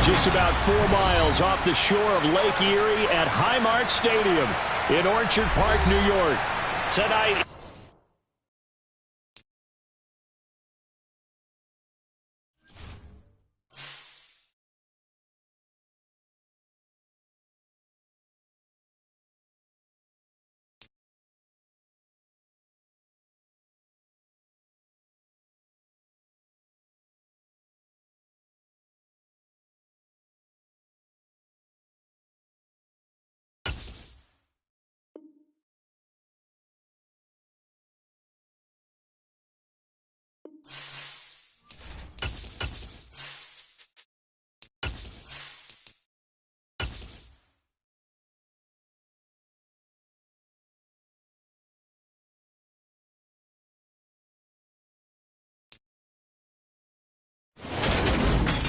just about 4 miles off the shore of Lake Erie at Highmark Stadium in Orchard Park, New York. Tonight,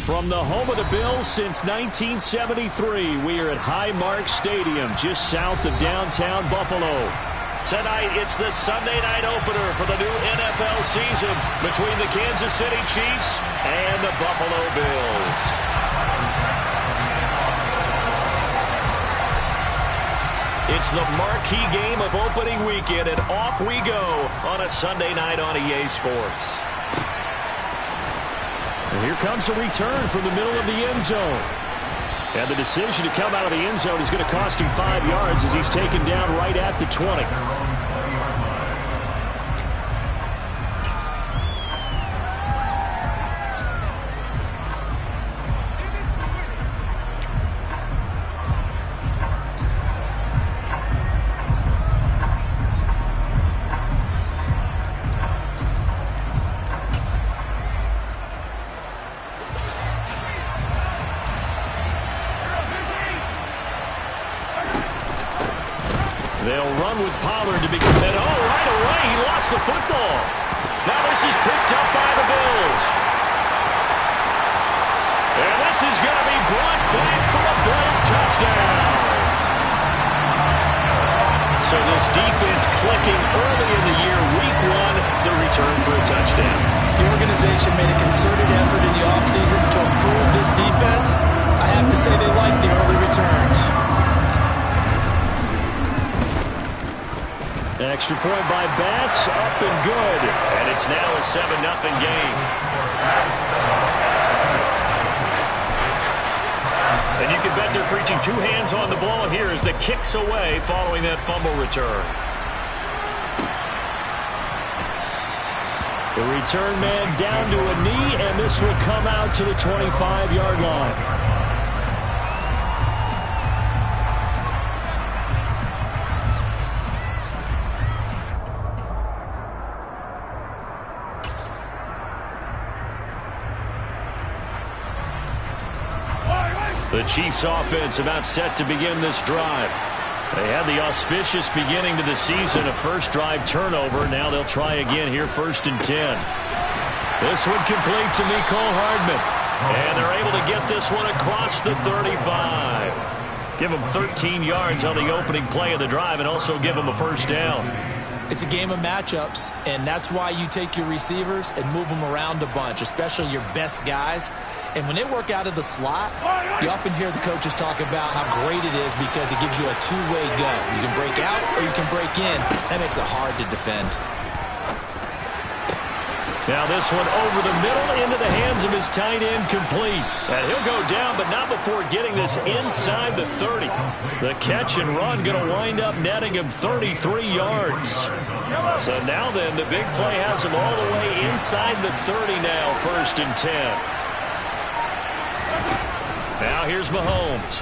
from the home of the Bills since 1973, we are at Highmark Stadium, just south of downtown Buffalo. Tonight, it's the Sunday night opener for the new NFL season between the Kansas City Chiefs and the Buffalo Bills. It's the marquee game of opening weekend, and off we go on a Sunday night on EA Sports. And here comes a return from the middle of the end zone. And the decision to come out of the end zone is going to cost him 5 yards as he's taken down right at the 20. They'll run with Pollard to begin. And right away, he lost the football. Now this is picked up by the Bills. And this is going to be brought back for a Bills touchdown. So this defense clicking early in the year, week 1, the return for a touchdown. The organization made a concerted effort in the offseason to improve this defense. I have to say they like the early returns. Extra point by Bass, up and good. And it's now a 7-0 game. And you can bet they're preaching 2 hands on the ball here as the kick's away following that fumble return. The return man down to a knee, and this will come out to the 25-yard line. The Chiefs offense about set to begin this drive. They had the auspicious beginning to the season, a first drive turnover. Now they'll try again here, 1st and 10. This one complete to Mecole Hardman. And they're able to get this one across the 35. Give them 13 yards on the opening play of the drive and also give them a first down. It's a game of matchups, and that's why you take your receivers and move them around a bunch, especially your best guys. And when they work out of the slot, you often hear the coaches talk about how great it is because it gives you a two-way go. You can break out or you can break in. That makes it hard to defend. Now this one over the middle into the hands of his tight end, complete. And he'll go down, but not before getting this inside the 30. The catch and run going to wind up netting him 33 yards. So now then, the big play has him all the way inside the 30 now, 1st and 10. Now here's Mahomes.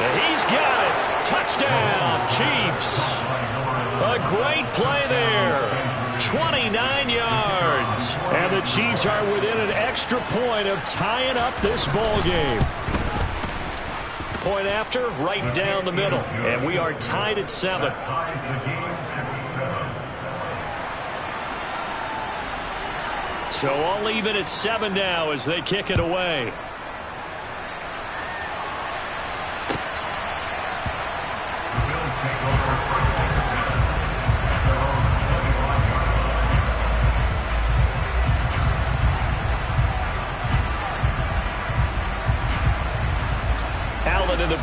And he's got it. Touchdown, Chiefs. A great play there. 29 yards. And the Chiefs are within an extra point of tying up this ball game. Point after, right down the middle. And we are tied at 7. So all even at 7 now as they kick it away.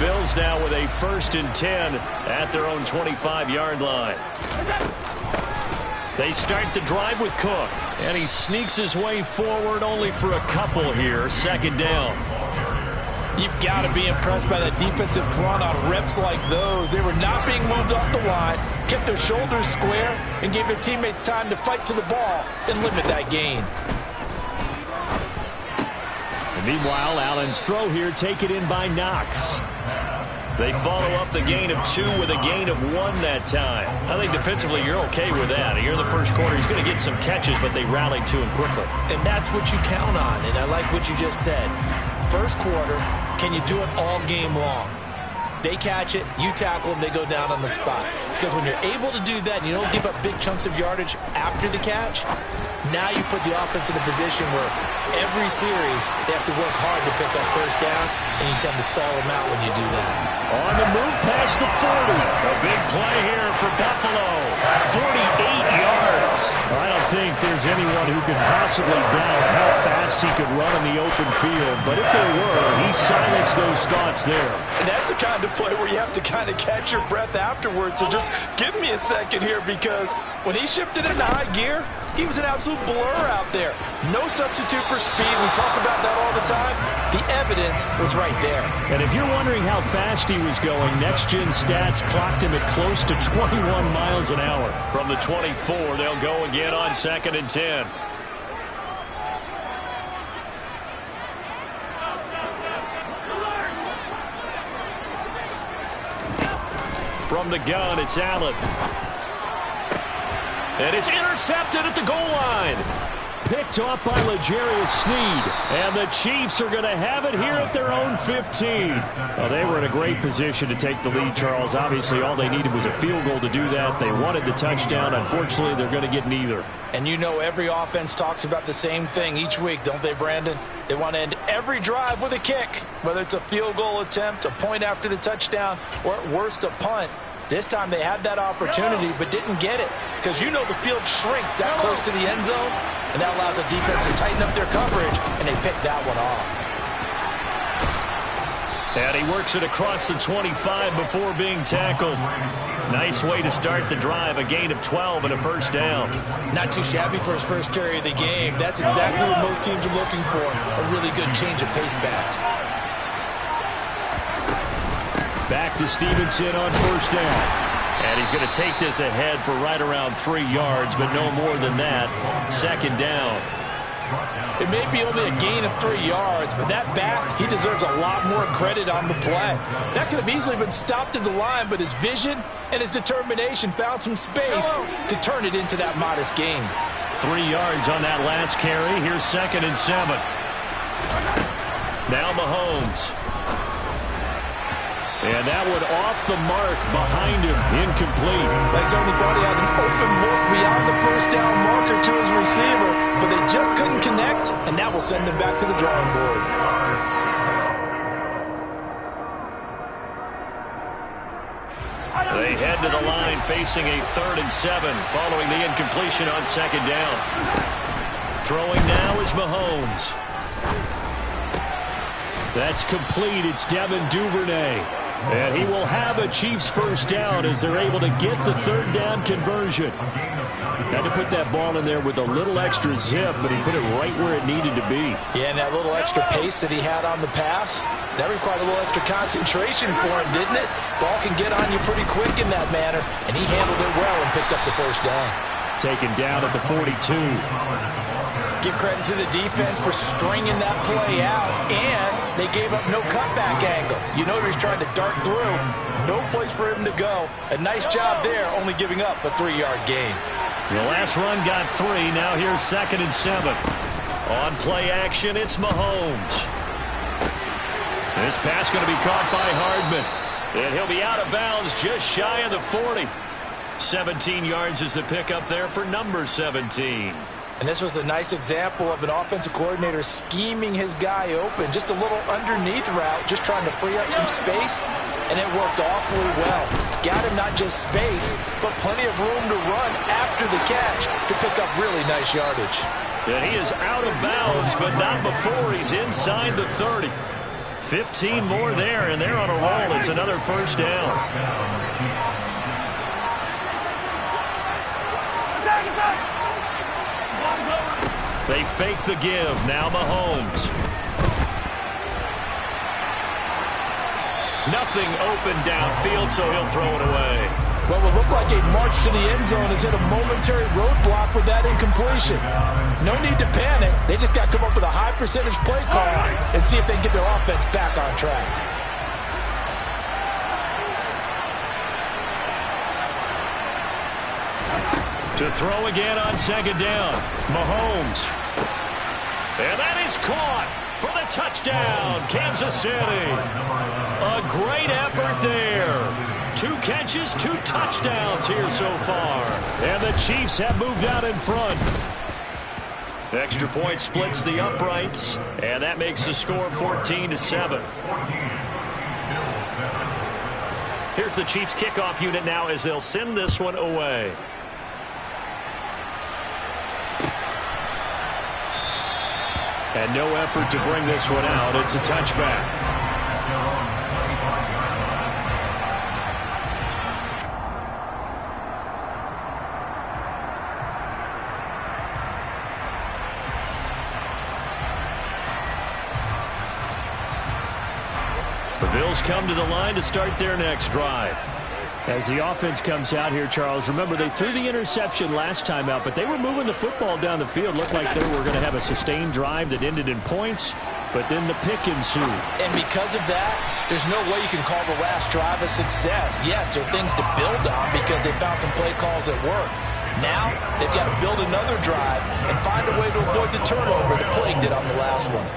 Bills now with a 1st and 10 at their own 25-yard line. They start the drive with Cook, and he sneaks his way forward only for a couple here. 2nd down. You've got to be impressed by that defensive front on reps like those. They were not being moved off the line, kept their shoulders square, and gave their teammates time to fight to the ball and limit that gain. And meanwhile, Allen's throw here taken in by Knox. They follow up the gain of 2 with a gain of 1 that time. I think defensively you're okay with that. Here in the first quarter, he's going to get some catches, but they rallied to him quickly. And that's what you count on, and I like what you just said. First quarter, can you do it all game long? They catch it, you tackle them, they go down on the spot. Because when you're able to do that and you don't give up big chunks of yardage after the catch, now you put the offense in a position where every series they have to work hard to pick up first downs, and you tend to stall them out when you do that. On the move past the 40. A big play here for Buffalo. 48 yards. I don't think there's anyone who could possibly doubt how fast he could run in the open field. But if there were, he silenced those thoughts there. And that's the kind of play where you have to kind of catch your breath afterwards. So just give me a second here, because when he shifted into high gear, he was an absolute blur out there. No substitute for speed. We talk about that all the time. The evidence was right there. And if you're wondering how fast he was going, next-gen stats clocked him at close to 21 miles an hour. From the 24, they'll go again on 2nd and 10. From the gun, it's Allen. And it's intercepted at the goal line. Picked off by L'Jarius Sneed. And the Chiefs are going to have it here at their own 15. Well, they were in a great position to take the lead, Charles. Obviously, all they needed was a field goal to do that. They wanted the touchdown. Unfortunately, they're going to get neither. And you know every offense talks about the same thing each week, don't they, Brandon? They want to end every drive with a kick, whether it's a field goal attempt, a point after the touchdown, or at worst, a punt. This time they had that opportunity but didn't get it, because you know the field shrinks that close to the end zone, and that allows the defense to tighten up their coverage, and they picked that one off. And he works it across the 25 before being tackled. Nice way to start the drive, a gain of 12 and a 1st down. Not too shabby for his first carry of the game. That's exactly what most teams are looking for, a really good change of pace back. Back to Stevenson on 1st down. And he's going to take this ahead for right around 3 yards, but no more than that. 2nd down. It may be only a gain of 3 yards, but that back, he deserves a lot more credit on the play. That could have easily been stopped at the line, but his vision and his determination found some space to turn it into that modest gain. 3 yards on that last carry. Here's 2nd and 7. Now Mahomes. And that one off the mark behind him, incomplete. They certainly thought he had an open look beyond the 1st down marker to his receiver, but they just couldn't connect, and that will send him back to the drawing board. They head to the line facing a 3rd and 7 following the incompletion on 2nd down. Throwing now is Mahomes. That's complete. It's Devin Duvernay. And he will have a Chiefs 1st down as they're able to get the 3rd down conversion. Had to put that ball in there with a little extra zip, but he put it right where it needed to be. Yeah, and that little extra pace that he had on the pass, that required a little extra concentration for him, didn't it? Ball can get on you pretty quick in that manner, and he handled it well and picked up the 1st down. Taken down at the 42. Give credit to the defense for stringing that play out, and they gave up no cutback angle. You know he was trying to dart through. No place for him to go. A nice job there, only giving up a 3-yard gain. The last run got 3. Now here's 2nd and 7. On play action, it's Mahomes. This pass going to be caught by Hardman. And he'll be out of bounds just shy of the 40. 17 yards is the pickup there for number 17. And this was a nice example of an offensive coordinator scheming his guy open. Just a little underneath route, just trying to free up some space, and it worked awfully well. Got him not just space, but plenty of room to run after the catch to pick up really nice yardage. And he is out of bounds, but not before he's inside the 30. 15 more there, and they're on a roll. It's another first down. They fake the give. Now Mahomes. Nothing open downfield, so he'll throw it away. Well, it will look like a march to the end zone has hit a momentary roadblock with that incompletion. No need to panic. They just got to come up with a high percentage play call and see if they can get their offense back on track. To throw again on second down. Mahomes. And that is caught for the touchdown, Kansas City. A great effort there. 2 catches, 2 touchdowns here so far. And the Chiefs have moved out in front. Extra point splits the uprights, and that makes the score 14-7. Here's the Chiefs kickoff unit now as they'll send this one away. And no effort to bring this one out. It's a touchback. The Bills come to the line to start their next drive. As the offense comes out here, Charles, remember they threw the interception last time out, but they were moving the football down the field. Looked like they were going to have a sustained drive that ended in points, but then the pick ensued. And because of that, there's no way you can call the last drive a success. Yes, there are things to build on because they found some play calls that work. Now, they've got to build another drive and find a way to avoid the turnover that plagued it on the last one.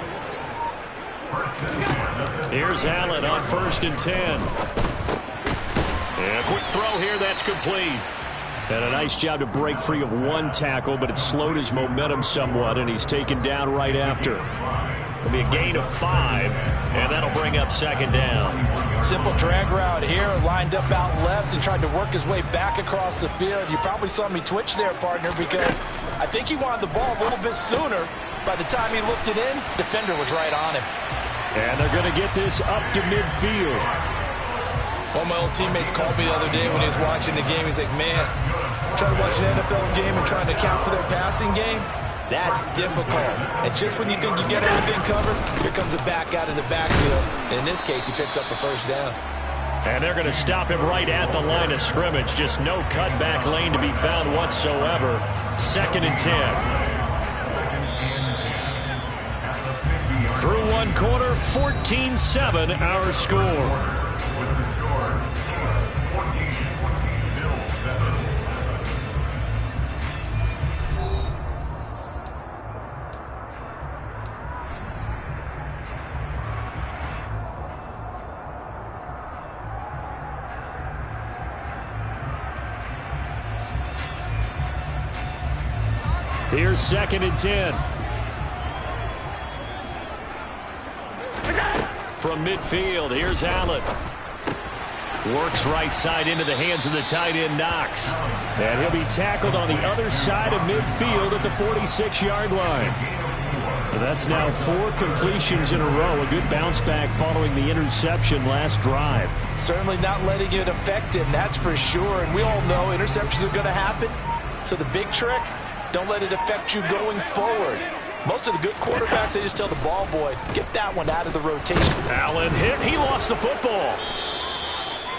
Here's Allen on 1st and 10. And a quick throw here, that's complete. And a nice job to break free of one tackle, but it slowed his momentum somewhat, and he's taken down right after. It'll be a gain of 5, and that'll bring up second down. Simple drag route here, lined up out left and tried to work his way back across the field. You probably saw me twitch there, partner, because I think he wanted the ball a little bit sooner. By the time he looked it in, defender was right on him. And they're going to get this up to midfield. One of my old teammates called me the other day when he was watching the game. He's like, man, trying to watch an NFL game and trying to account for their passing game, that's difficult. And just when you think you get everything covered, here comes a back out of the backfield. And in this case, he picks up a first down. And they're going to stop him right at the line of scrimmage. Just no cutback lane to be found whatsoever. 2nd and 10. Through one quarter, 14-7 our score. Here's 2nd and 10. From midfield, here's Allen. Works right side into the hands of the tight end, Knox. And he'll be tackled on the other side of midfield at the 46-yard line. That's now 4 completions in a row. A good bounce back following the interception last drive. Certainly not letting it affect him, that's for sure. And we all know interceptions are going to happen. So the big trick, don't let it affect you going forward. Most of the good quarterbacks, they just tell the ball boy, get that one out of the rotation. Allen hit. He lost the football.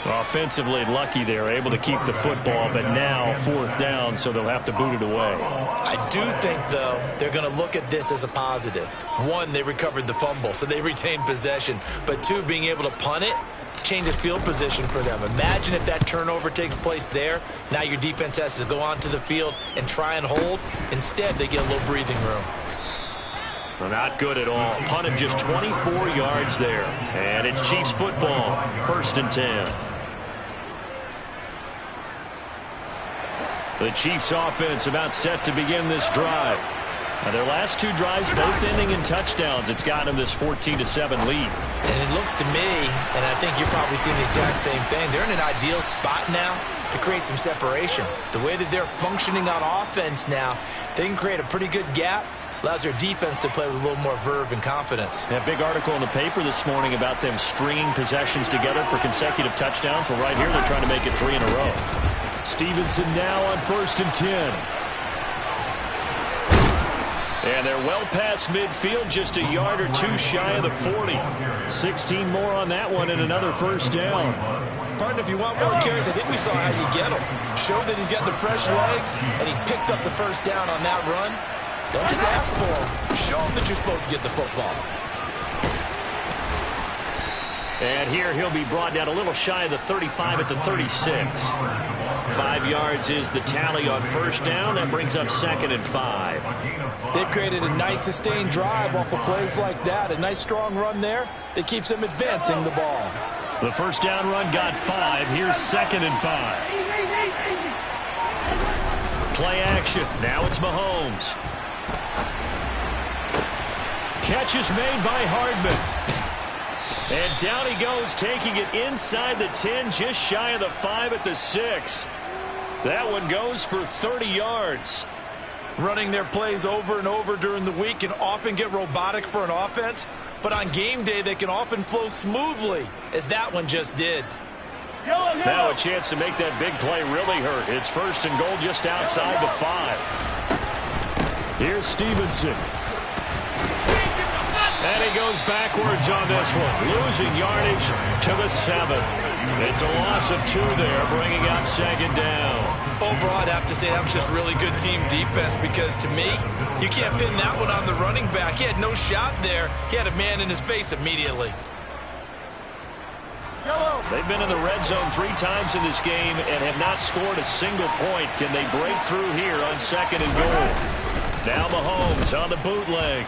Offensively lucky they're able to keep the football, but now 4th down, so they'll have to boot it away. I do think, though, they're going to look at this as a positive. 1, they recovered the fumble, so they retained possession. But 2, being able to punt it changes field position for them. Imagine if that turnover takes place there. Now your defense has to go onto the field and try and hold. Instead, they get a little breathing room. Well, not good at all. Punted just 24 yards there. And it's Chiefs football, 1st and 10. The Chiefs offense about set to begin this drive. Now their last 2 drives both ending in touchdowns. It's gotten them this 14-7 lead. And it looks to me, and I think you're probably seeing the exact same thing, they're in an ideal spot now to create some separation. The way that they're functioning on offense now, they can create a pretty good gap Allows your defense to play with a little more verve and confidence. That big article in the paper this morning about them stringing possessions together for consecutive touchdowns. Well, right here, they're trying to make it 3 in a row. Stevenson now on 1st and 10. And they're well past midfield, just a yard or two shy of the 40. 16 more on that one and another first down. Partner, if you want more carries, I think we saw how you get him. Showed that he's got the fresh legs, and he picked up the first down on that run. Don't just ask for him. Show him that you're supposed to get the football. And here he'll be brought down a little shy of the 35 at the 36. 5 yards is the tally on first down. That brings up 2nd and 5. They've created a nice sustained drive off of plays like that. A nice strong run there that keeps them advancing the ball. The first down run got 5. Here's 2nd and 5. Play action. Now it's Mahomes. Catch is made by Hardman. And down he goes, taking it inside the 10, just shy of the 5 at the 6. That one goes for 30 yards. Running their plays over and over during the week can often get robotic for an offense, but on game day they can often flow smoothly, as that one just did. Now a chance to make that big play really hurt. It's 1st and goal just outside the 5. Here's Stevenson. And he goes backwards on this one, losing yardage to the 7. It's a loss of 2 there, bringing up 2nd down. Overall, I'd have to say that was just really good team defense, because to me, you can't pin that one on the running back. He had no shot there. He had a man in his face immediately. They've been in the red zone 3 times in this game and have not scored a single point. Can they break through here on 2nd and goal? Now Mahomes on the bootleg.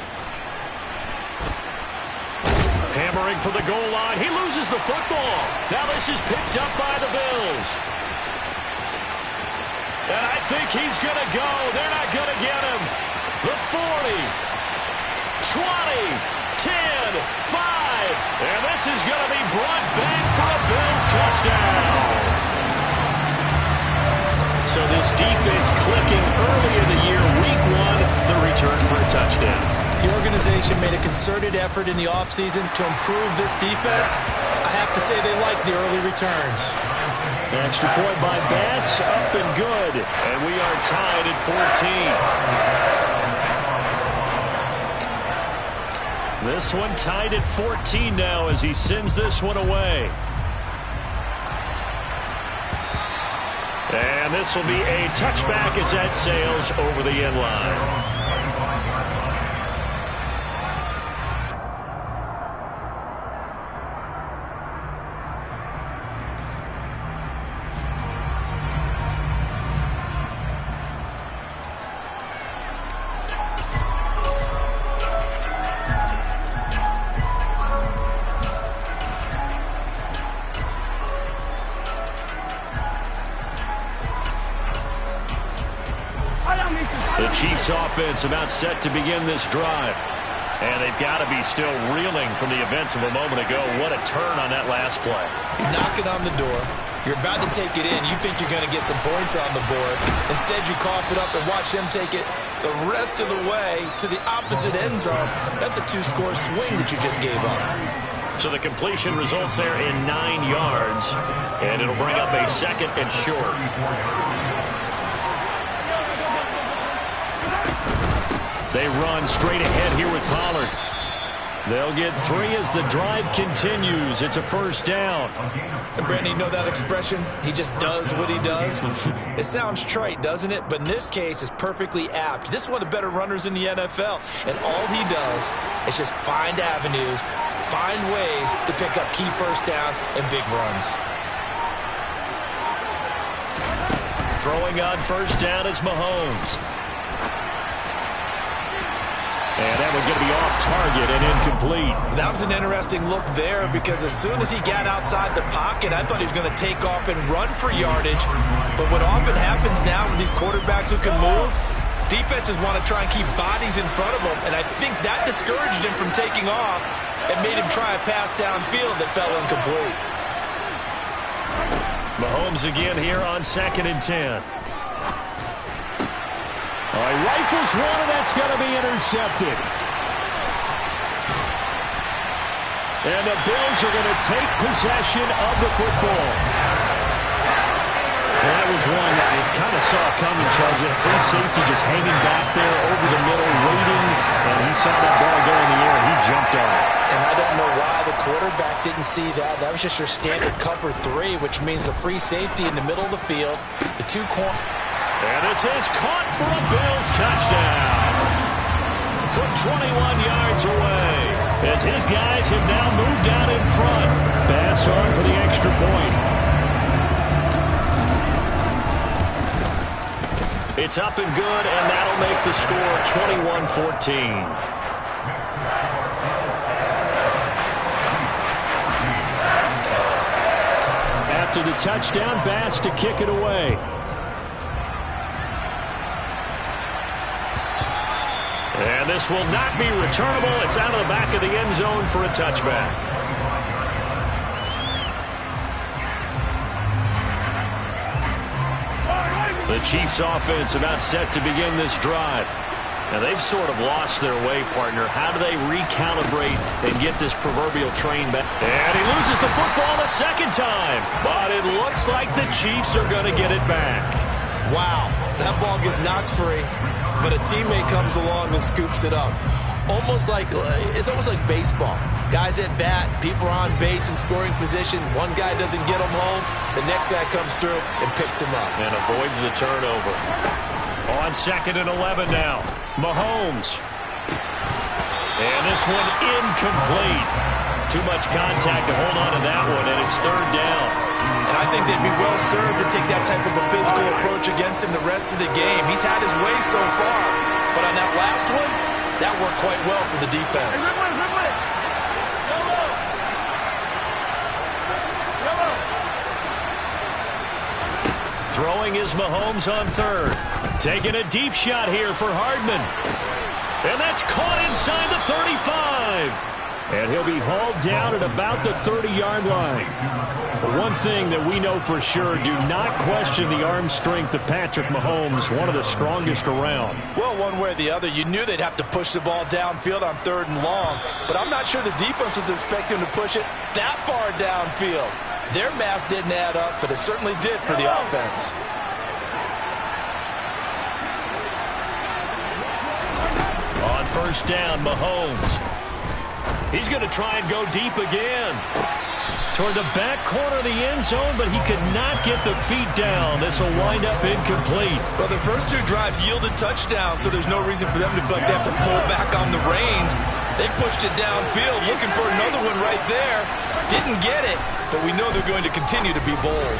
Hammering for the goal line. He loses the football. Now this is picked up by the Bills. And I think he's going to go. They're not going to get him. The 40, 20, 10, 5. And this is going to be brought back for a Bills touchdown. So this defense clicking early in the year, week 1, the return for a touchdown. The organization made a concerted effort in the offseason to improve this defense. I have to say they like the early returns. Extra point by Bass, up and good. And we are tied at 14. This one tied at 14 now as he sends this one away. And this will be a touchback as that sails over the end line. The Chiefs offense about set to begin this drive. And they've got to be still reeling from the events of a moment ago. What a turn on that last play. You're knocking on the door. You're about to take it in. You think you're going to get some points on the board. Instead, you cough it up and watch them take it the rest of the way to the opposite end zone. That's a 2-score swing that you just gave up. So the completion results there in 9 yards. And it'll bring up a 2nd and short. They run straight ahead here with Pollard. They'll get 3 as the drive continues. It's a first down. And Brandon, you know that expression? He just does what he does. It sounds trite, doesn't it? But in this case, it's perfectly apt. This is one of the better runners in the NFL. And all he does is just find avenues, find ways to pick up key first downs and big runs. Throwing on first down is Mahomes. And that one going to be off target and incomplete. That was an interesting look there, because as soon as he got outside the pocket, I thought he was going to take off and run for yardage. But what often happens now with these quarterbacks who can move, defenses want to try and keep bodies in front of them. And I think that discouraged him from taking off and made him try a pass downfield that fell incomplete. Mahomes again here on 2nd and 10. He rifles one, and that's going to be intercepted. And the Bills are going to take possession of the football. That was one that you kind of saw coming, Charles. A free safety just hanging back there over the middle, waiting, and he saw that ball go in the air, and he jumped on it. And I don't know why the quarterback didn't see that. That was just your standard cover 3, which means a free safety in the middle of the field. The 2 corners. And this is caught for a Bills touchdown. From 21 yards away, as his guys have now moved out in front. Pass on for the extra point. It's up and good, and that'll make the score 21-14. After the touchdown, Bass to kick it away. And this will not be returnable. It's out of the back of the end zone for a touchback. The Chiefs offense about set to begin this drive. Now they've sort of lost their way, partner. How do they recalibrate and get this proverbial train back? And he loses the football the second time. But it looks like the Chiefs are going to get it back. Wow, that ball gets knocked free, but a teammate comes along and scoops it up. It's almost like baseball. Guys at bat, people are on base in scoring position. One guy doesn't get him home. The next guy comes through and picks him up. And avoids the turnover. On 2nd and 11 now. Mahomes. And this one incomplete. Too much contact to hold on to that one, and it's 3rd down. And I think they'd be well served to take that type of a physical approach against him the rest of the game. He's had his way so far, but on that last one, that worked quite well for the defense. Throwing is Mahomes on 3rd. Taking a deep shot here for Hardman. And that's caught inside the 35. And he'll be hauled down at about the 30-yard line. The one thing that we know for sure, do not question the arm strength of Patrick Mahomes, one of the strongest around. Well, one way or the other, you knew they'd have to push the ball downfield on 3rd and long, but I'm not sure the defense was expecting to push it that far downfield. Their math didn't add up, but it certainly did for the offense. On 1st down, Mahomes. He's going to try and go deep again. Toward the back corner of the end zone, but he could not get the feet down. This will wind up incomplete. Well, the first 2 drives yielded touchdowns, so there's no reason for them to feel like they have to pull back on the reins. They pushed it downfield, looking for another one right there. Didn't get it, but we know they're going to continue to be bold.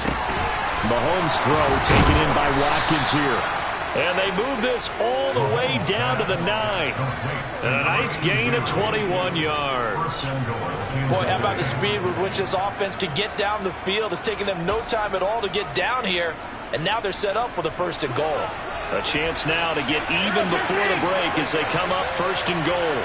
Mahomes' throw taken in by Watkins here. And they move this all the way down to the 9. And a nice gain of 21 yards. Boy, how about the speed with which this offense could get down the field? It's taken them no time at all to get down here. And now they're set up with a 1st and goal. A chance now to get even before the break as they come up 1st and goal.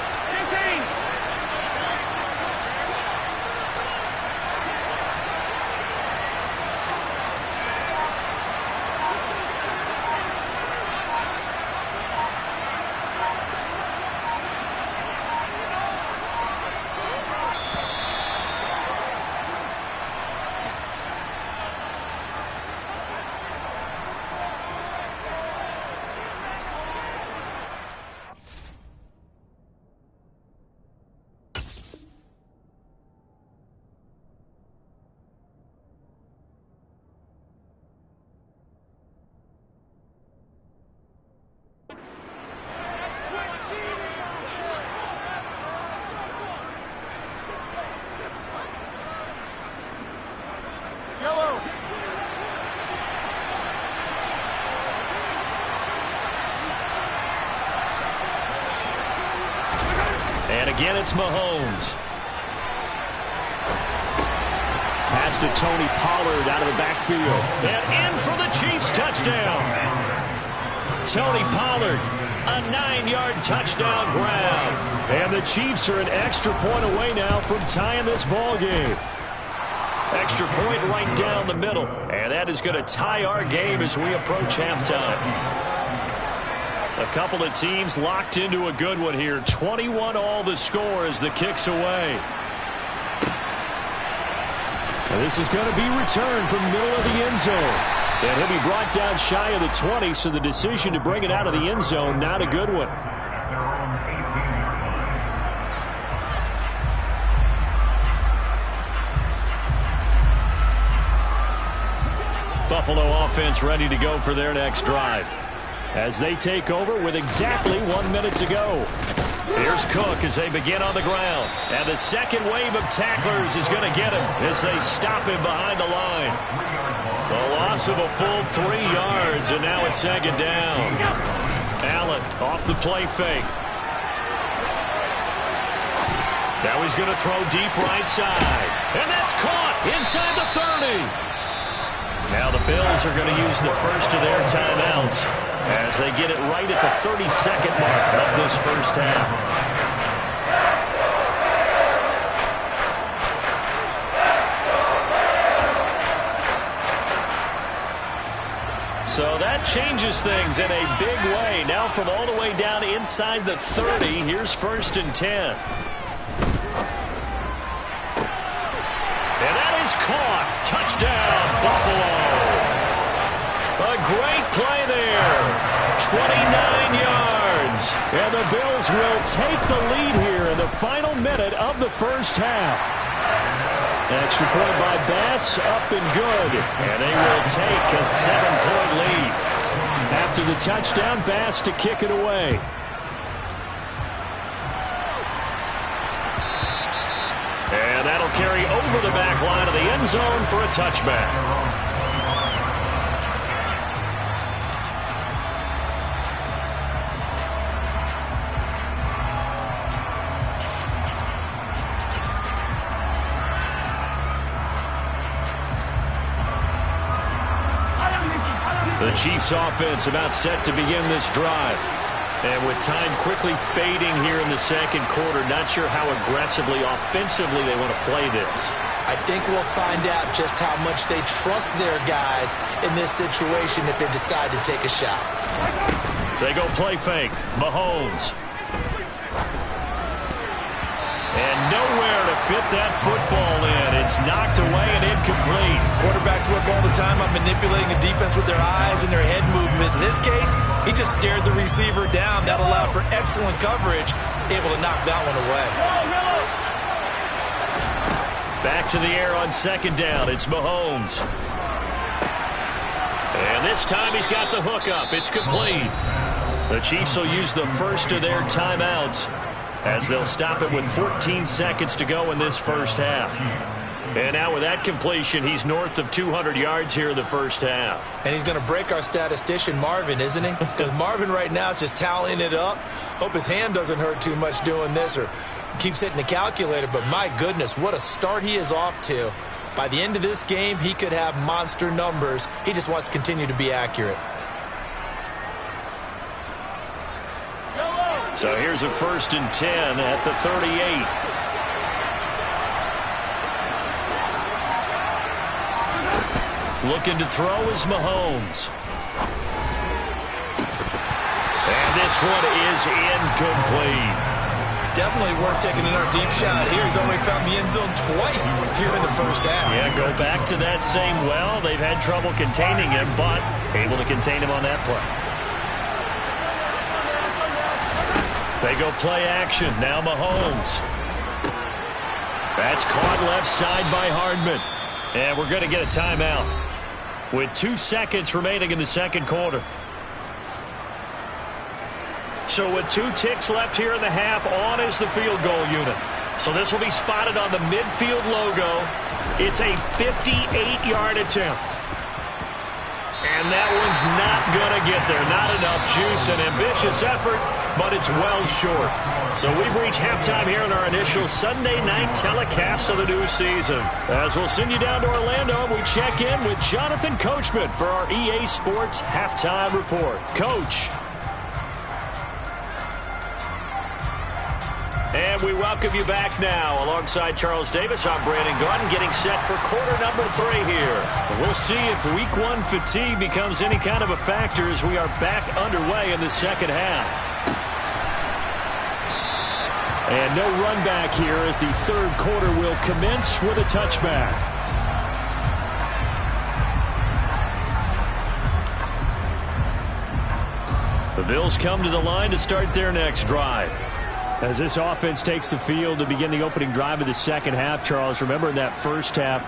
And again, it's Mahomes. Pass to Tony Pollard out of the backfield. And in for the Chiefs touchdown. Tony Pollard, a 9-yard touchdown grab. And the Chiefs are an extra point away now from tying this ball game. Extra point right down the middle. And that is going to tie our game as we approach halftime. A couple of teams locked into a good one here. 21 all the score as the kick's away. And this is going to be returned from the middle of the end zone. And he'll be brought down shy of the 20, so the decision to bring it out of the end zone, not a good one. Buffalo offense ready to go for their next drive as they take over with exactly 1 minute to go. Here's Cook as they begin on the ground. And the second wave of tacklers is going to get him as they stop him behind the line. The loss of a full 3 yards, and now it's second down. Allen off the play fake. Now he's going to throw deep right side. And that's caught inside the 30. Now the Bills are going to use the first of their timeouts as they get it right at the 32nd mark of this first half. So that changes things in a big way. Now from all the way down inside the 30, here's 1st and 10. And that is caught. Touchdown, Buffalo. A great play there. 29 yards. And the Bills will take the lead here in the final minute of the first half. Extra point by Bass, up and good. And they will take a 7-point lead. After the touchdown, Bass to kick it away. And that'll carry over the back line of the end zone for a touchback. The Chiefs offense about set to begin this drive. And with time quickly fading here in the second quarter, not sure how aggressively, offensively they want to play this. I think we'll find out just how much they trust their guys in this situation if they decide to take a shot. They go play fake. Mahomes. And nowhere to fit that football in. It's knocked away and incomplete. Quarterbacks work all the time on manipulating the defense with their eyes and their head movement. In this case, he just stared the receiver down. That allowed for excellent coverage, able to knock that one away. Back to the air on second down. It's Mahomes. And this time he's got the hook up. It's complete. The Chiefs will use the first of their timeouts as they'll stop it with 14 seconds to go in this first half. And now with that completion, he's north of 200 yards here in the first half. And he's going to break our statistician, Marvin, isn't he? Because Marvin right now is just tallying it up. Hope his hand doesn't hurt too much doing this or keeps hitting the calculator. But my goodness, what a start he is off to. By the end of this game, he could have monster numbers. He just wants to continue to be accurate. So here's a 1st and 10 at the 38. Looking to throw is Mahomes. And this one is incomplete. Definitely worth taking another deep shot here. He's already found the end zone twice here in the first half. Yeah, go back to that same well. They've had trouble containing him, but able to contain him on that play. They go play action. Now Mahomes. That's caught left side by Hardman. And we're going to get a timeout with 2 seconds remaining in the second quarter. So with 2 ticks left here in the half, on is the field goal unit. So this will be spotted on the midfield logo. It's a 58-yard attempt. And that one's not going to get there. Not enough juice. An ambitious effort, but it's well short. So we've reached halftime here in our initial Sunday night telecast of the new season. As we'll send you down to Orlando, we check in with Jonathan Coachman for our EA Sports Halftime Report. Coach. And we welcome you back now. Alongside Charles Davis, I'm Brandon Gaudin, getting set for quarter number 3 here. We'll see if week 1 fatigue becomes any kind of a factor as we are back underway in the second half. And no run back here as the third quarter will commence with a touchback. The Bills come to the line to start their next drive. As this offense takes the field to begin the opening drive of the second half, Charles, remember in that first half,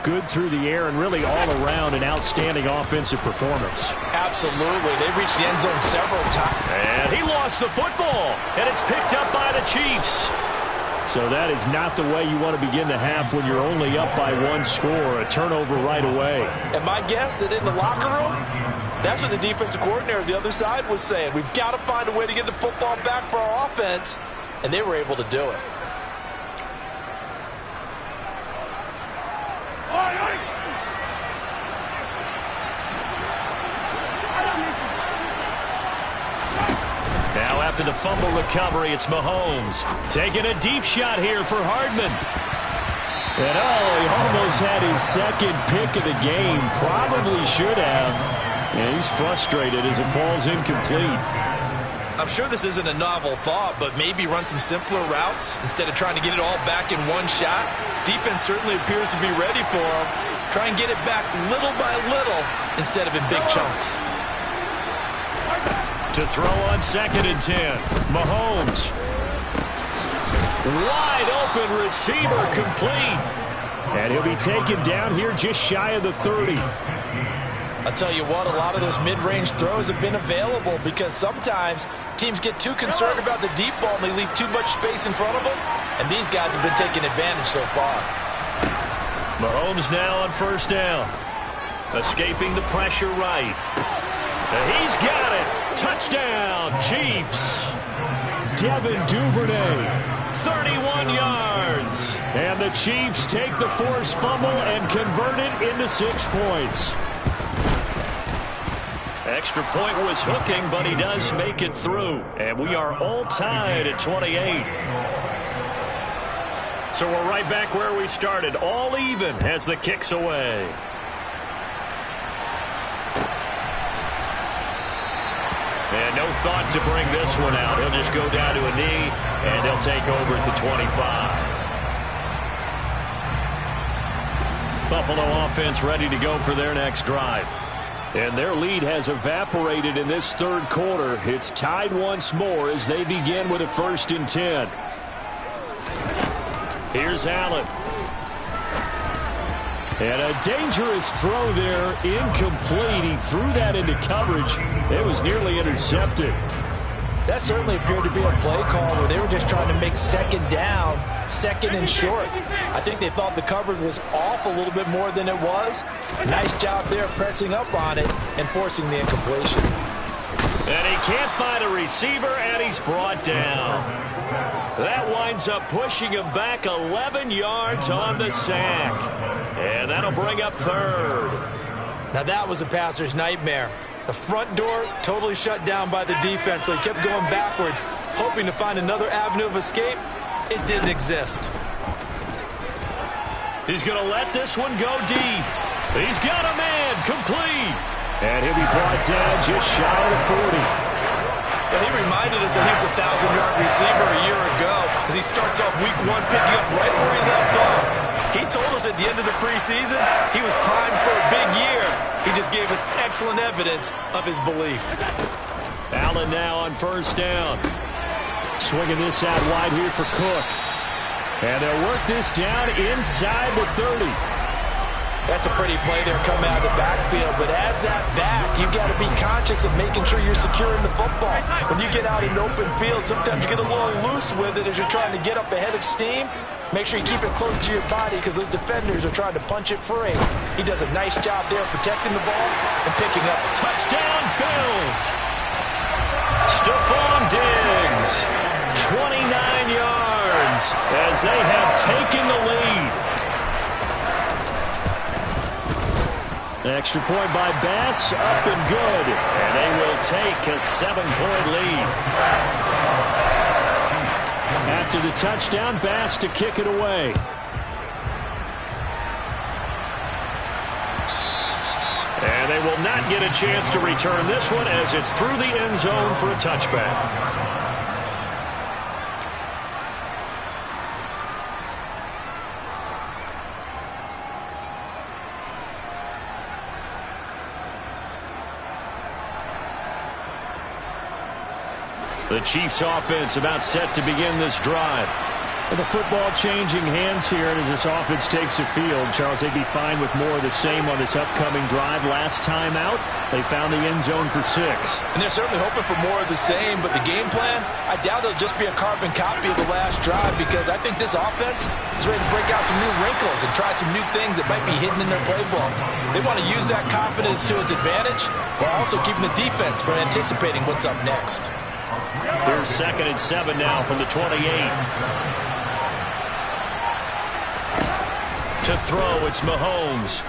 good through the air and really all around an outstanding offensive performance. Absolutely. They reached the end zone several times. And he lost the football, and it's picked up by the Chiefs. So that is not the way you want to begin the half when you're only up by 1 score, a turnover right away. And my guess that in the locker room, that's what the defensive coordinator on the other side was saying. We've got to find a way to get the football back for our offense, and they were able to do it. Now after the fumble recovery, it's Mahomes taking a deep shot here for Hardman. And he almost had his second pick of the game. Probably should have. And he's frustrated as it falls incomplete. I'm sure this isn't a novel thought, but maybe run some simpler routes instead of trying to get it all back in one shot. Defense certainly appears to be ready for him. Try and get it back little by little instead of in big chunks. To throw on 2nd and 10. Mahomes. Wide open receiver complete. And he'll be taken down here just shy of the 30. I'll tell you what, a lot of those mid-range throws have been available because sometimes teams get too concerned about the deep ball and they leave too much space in front of them. And these guys have been taking advantage so far. Mahomes now on 1st down. Escaping the pressure right. And he's got it. Touchdown, Chiefs. Devin Duvernay, 31 yards. And the Chiefs take the forced fumble and convert it into 6 points. Extra point was hooking, but he does make it through. And we are all tied at 28. So we're right back where we started, all even as the kick's away. And no thought to bring this one out. He'll just go down to a knee, and he'll take over at the 25. Buffalo offense ready to go for their next drive. And their lead has evaporated in this third quarter. It's tied once more as they begin with a 1st and 10. Here's Allen. And a dangerous throw there, incomplete. He threw that into coverage. It was nearly intercepted. That certainly appeared to be a play call where they were just trying to make 2nd down, 2nd and short. I think they thought the coverage was off a little bit more than it was. Nice job there pressing up on it and forcing the incompletion. And he can't find a receiver, and he's brought down. That winds up pushing him back 11 yards on the sack. And that'll bring up 3rd. Now that was a passer's nightmare. The front door totally shut down by the defense, so he kept going backwards, hoping to find another avenue of escape. It didn't exist. He's going to let this one go deep. He's got a man, complete. And he'll be brought down just shy of the 40. Well, he reminded us that he was a 1,000-yard receiver a year ago as he starts off week 1 picking up right where he left off. He told us at the end of the preseason he was primed for a big year. He just gave us excellent evidence of his belief. Allen now on 1st down. Swinging this out wide here for Cook. And they'll work this down inside the 30. That's a pretty play there coming out of the backfield, but as that back, you've got to be conscious of making sure you're securing the football. When you get out in open field, sometimes you get a little loose with it as you're trying to get up ahead of steam. Make sure you keep it close to your body because those defenders are trying to punch it free. He does a nice job there protecting the ball and picking up. Touchdown, Bills! Stephon Diggs, 29 yards as they have taken the lead. Extra point by Bass, up and good. And they will take a 7-point lead. After the touchdown, Bass to kick it away. And they will not get a chance to return this one as it's through the end zone for a touchback. The Chiefs offense about set to begin this drive. With the football changing hands here, and as this offense takes the field, Charles, they'd be fine with more of the same on this upcoming drive. Last time out, they found the end zone for 6. And they're certainly hoping for more of the same, but the game plan, I doubt it'll just be a carbon copy of the last drive, because I think this offense is ready to break out some new wrinkles and try some new things that might be hidden in their playbook. They want to use that confidence to its advantage while also keeping the defense from anticipating what's up next. Here's 2nd and 7 now from the 28. To throw, it's Mahomes.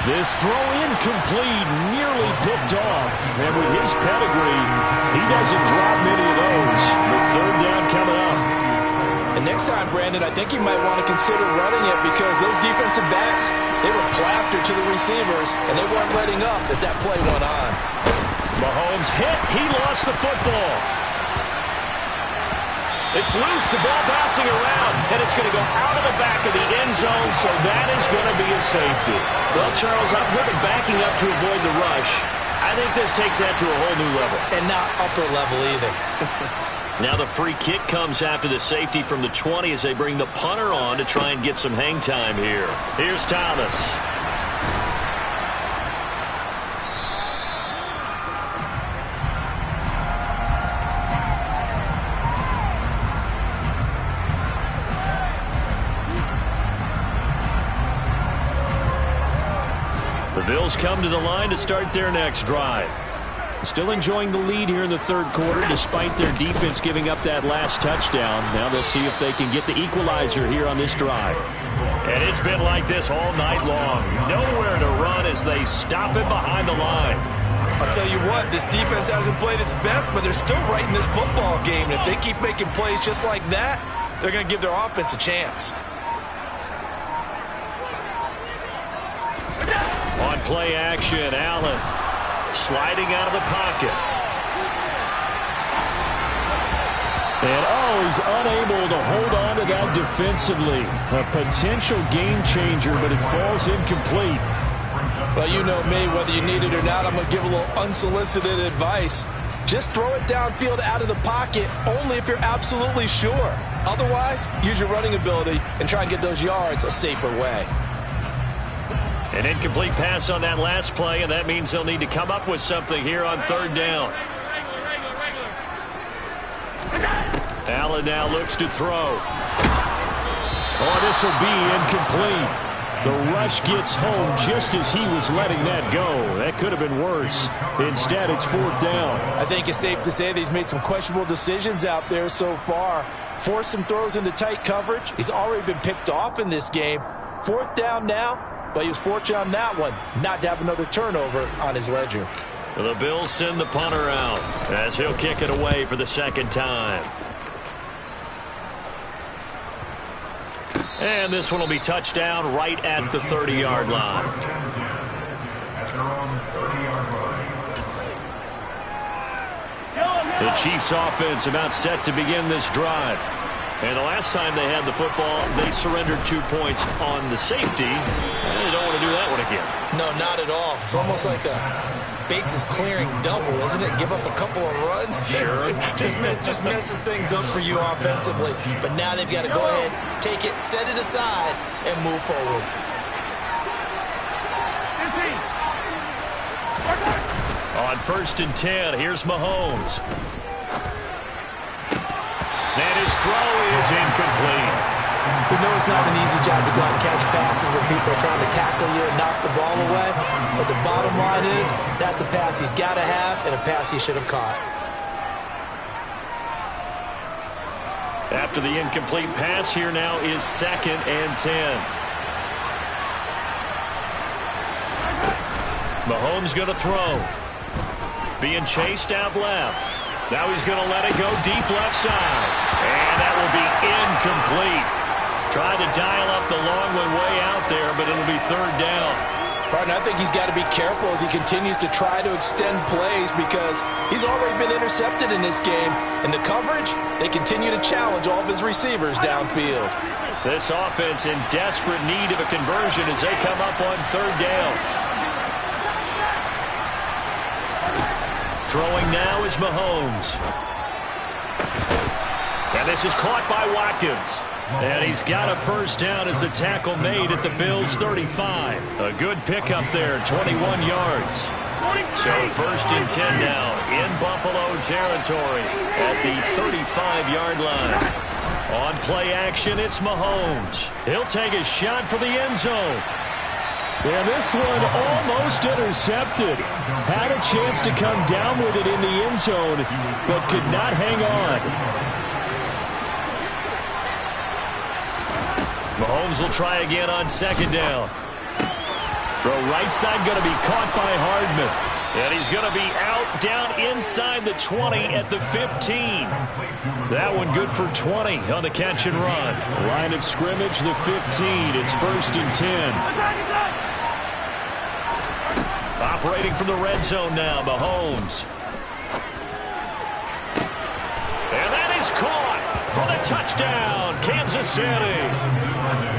This throw incomplete, nearly picked off. And with his pedigree, he doesn't drop many of those. With 3rd down coming up. And next time, Brandon, I think you might want to consider running it, because those defensive backs, they were plastered to the receivers, and they weren't letting up as that play went on. Mahomes hit. He lost the football. It's loose. The ball bouncing around, and it's going to go out of the back of the end zone, so that is going to be a safety. Well, Charles, I've heard of backing up to avoid the rush. I think this takes that to a whole new level. And not upper level either. Now the free kick comes after the safety from the 20 as they bring the punter on to try and get some hang time here. Here's Thomas. The Bills come to the line to start their next drive. Still enjoying the lead here in the 3rd quarter despite their defense giving up that last touchdown. Now they'll see if they can get the equalizer here on this drive. And it's been like this all night long. Nowhere to run as they stop it behind the line. I'll tell you what, this defense hasn't played its best, but they're still right in this football game. And if they keep making plays just like that, they're going to give their offense a chance. On play action, Allen sliding out of the pocket. And, he's unable to hold on to that defensively. A potential game changer, but it falls incomplete. Well, you know me, whether you need it or not, I'm going to give a little unsolicited advice. Just throw it downfield out of the pocket only if you're absolutely sure. Otherwise, use your running ability and try and get those yards a safer way. An incomplete pass on that last play, and that means they'll need to come up with something here on 3rd down. Allen now looks to throw. This will be incomplete. The rush gets home just as he was letting that go. That could have been worse. Instead, it's 4th down. I think it's safe to say that he's made some questionable decisions out there so far. Forced some throws into tight coverage. He's already been picked off in this game. 4th down now. But he was fortunate on that one, not to have another turnover on his ledger. The Bills send the punter out as he'll kick it away for the 2nd time. And this one will be touched down right at the 30-yard line. The Chiefs offense about set to begin this drive. And the last time they had the football, they surrendered 2 points on the safety. And they don't want to do that one again. No, not at all. It's almost like a bases clearing double, isn't it? Give up a couple of runs. Sure. just messes things up for you offensively. But now they've got to go ahead, take it, set it aside, and move forward. On 1st and 10, here's Mahomes. And his throw is incomplete. We know it's not an easy job to go out and catch passes when people are trying to tackle you and knock the ball away. But the bottom line is, that's a pass he's got to have and a pass he should have caught. After the incomplete pass, here now is 2nd and 10. Mahomes going to throw. being chased out left. Now he's going to let it go deep left side. And that will be incomplete. Tried to dial up the long one way out there, but it'll be third down. Partner, I think he's got to be careful as he continues to try to extend plays because he's already been intercepted in this game. And the coverage, they continue to challenge all of his receivers downfield. This offense in desperate need of a conversion as they come up on third down. Throwing now is Mahomes. And this is caught by Watkins. And he's got a first down as the tackle made at the Bills' 35. A good pickup there, 21 yards. So first and 10 now in Buffalo territory at the 35-yard line. On play action, it's Mahomes. He'll take a shot for the end zone. And this one almost intercepted. Had a chance to come down with it in the end zone, but could not hang on. Mahomes will try again on second down. Throw right side going to be caught by Hardman. And he's going to be out down inside the 20 at the 15. That one good for 20 on the catch and run. Line of scrimmage, the 15. It's first and 10. Operating from the red zone now, Mahomes. And that is caught for the touchdown, Kansas City.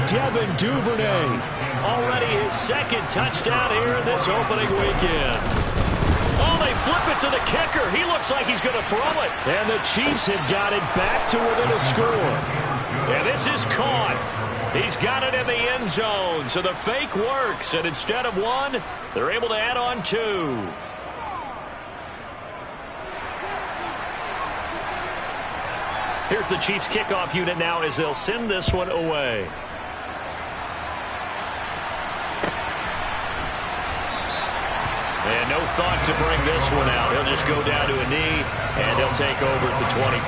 Devin Duvernay. Already his second touchdown here in this opening weekend. Oh, they flip it to the kicker. He looks like he's going to throw it. And the Chiefs have got it back to within a score. And this is caught. He's got it in the end zone. So the fake works. And instead of one, they're able to add on two. Here's the Chiefs kickoff unit now as they'll send this one away. And no thought to bring this one out. He'll just go down to a knee, and he'll take over at the 25.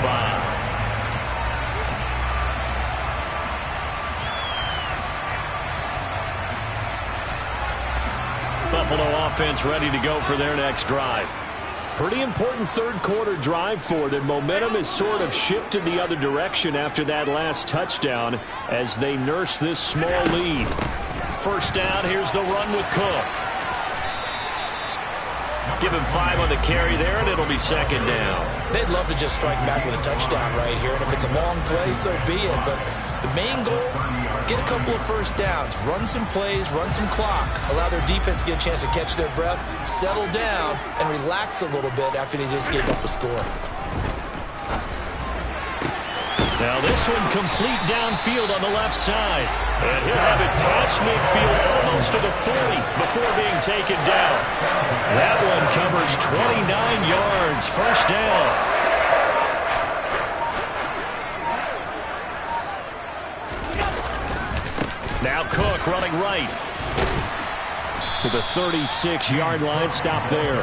Buffalo offense ready to go for their next drive. Pretty important third quarter drive for them. Momentum has sort of shifted the other direction after that last touchdown as they nurse this small lead. First down, here's the run with Cook. Give him 5 on the carry there, and it'll be second down. They'd love to just strike back with a touchdown right here, and if it's a long play, so be it. But the main goal, get a couple of first downs, run some plays, run some clock, allow their defense to get a chance to catch their breath, settle down, and relax a little bit after they just gave up a score. Now this one complete downfield on the left side. And he'll have it past midfield almost to the 40 before being taken down. That one covers 29 yards. First down. Now Cook running right. To the 36-yard line. Stop there.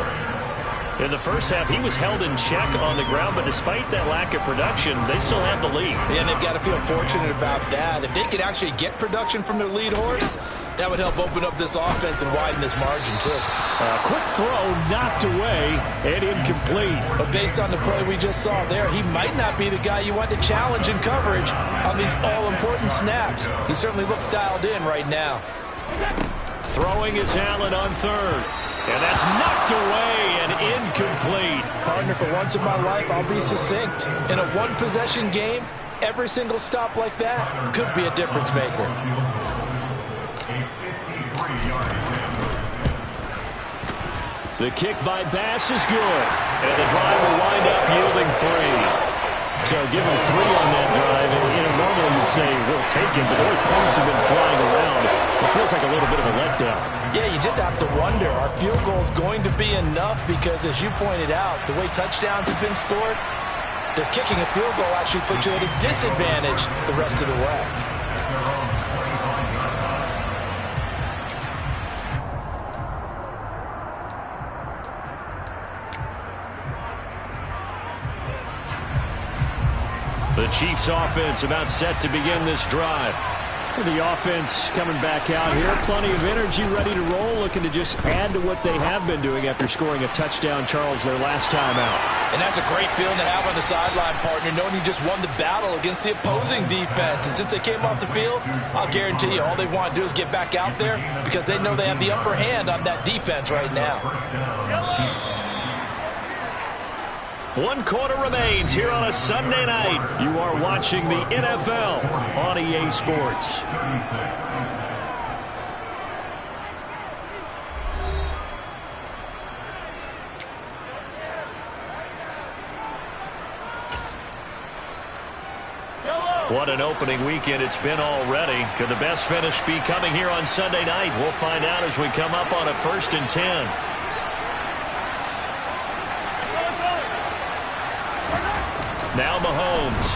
In the first half, he was held in check on the ground, but despite that lack of production, they still have the lead. Yeah, and they've got to feel fortunate about that. If they could actually get production from their lead horse, that would help open up this offense and widen this margin, too. Quick throw, knocked away, and incomplete. But based on the play we just saw there, he might not be the guy you want to challenge in coverage on these all-important snaps. He certainly looks dialed in right now. Throwing is Allen on third. And that's knocked away and incomplete. Partner, for once in my life, I'll be succinct. In a one-possession game, every single stop like that could be a difference maker. The kick by Bass is good. And the drive will wind up yielding 3. So give him 3 on that drive. And normally you'd say, we'll take him, but the way points have been flying around, it feels like a little bit of a letdown. Yeah, you just have to wonder, are field goals going to be enough? Because as you pointed out, the way touchdowns have been scored, does kicking a field goal actually put you at a disadvantage the rest of the way? The Chiefs offense about set to begin this drive. The offense coming back out here. Plenty of energy, ready to roll, looking to just add to what they have been doing after scoring a touchdown, Charles, their last time out. And that's a great feeling to have on the sideline, partner, knowing you just won the battle against the opposing defense. And since they came off the field, I'll guarantee you all they want to do is get back out there because they know they have the upper hand on that defense right now. 1 quarter remains here on a Sunday night. You are watching the NFL on EA Sports. What an opening weekend it's been already. Could the best finish be coming here on Sunday night? We'll find out as we come up on a 1st and 10. Now Mahomes.